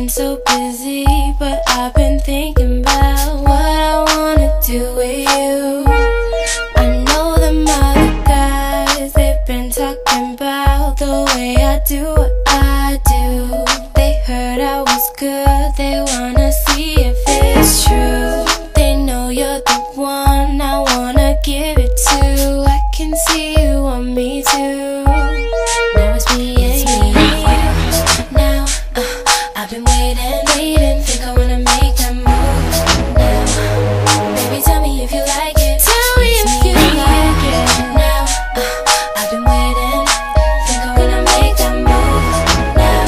been so busy, but I've been thinking about what I wanna do with you. I know them other guys, they've been talking about the way I do what I do. They heard I was good, they wanna see if it's true. They know you're the one I wanna give it to. I can see you want me too. Now it's me and you. Now I've been waiting, think I wanna make that move now. Baby, tell me if you like it. Tell me if you like it. Now I've been waiting, think I wanna make that move now.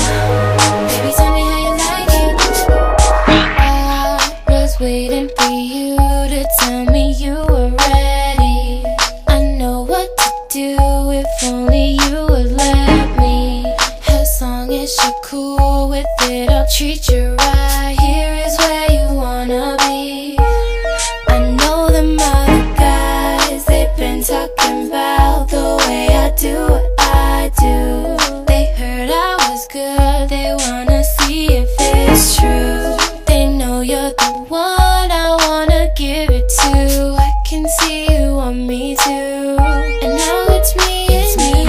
Baby, tell me how you like it. I was waiting for you to tell me you were ready. I know what to do if only you would let me. As long as you're cool with it, I'll treat you right. Here is where you wanna be. I know them other guys, they've been talking about the way I do what I do. They heard I was good, they wanna see if it's true. They know you're the one I wanna give it to. I can see you want me too. And now it's me and you.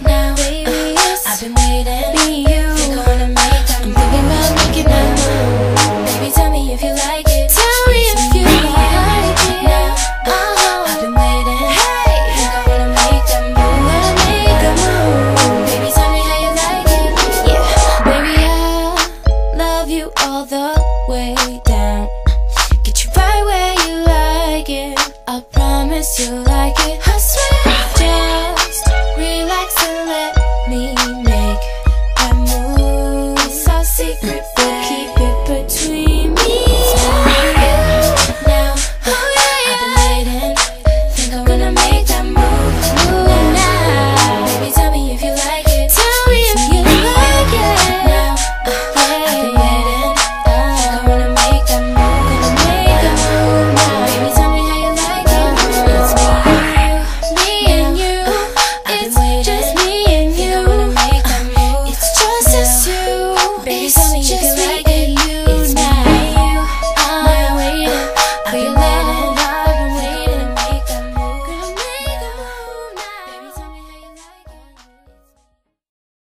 Now baby, I've been waiting. Me, you. Think I wanna make that move. I'm thinking about making that move. Baby, tell me if you like it. Tell me if you like it. Now, I've been waiting. Hey, think I wanna make that move. Make that move. Baby, tell me how you like it. Yeah, baby, I'll love you all the way down. Get you right where you like it. I promise you'll like it. I swear. Just relax and let me make that move. It's our secret, but keep it between me and you. Now, I've been waiting. Think I wanna make that move now. Baby, tell me if you like it. Tell me if you like it. Now, I've been waiting. Think I wanna make that move. Make that move now. Baby, tell me how you like it. It's me and you. It's just me and you. It's just us two. Baby, tell me if you like it.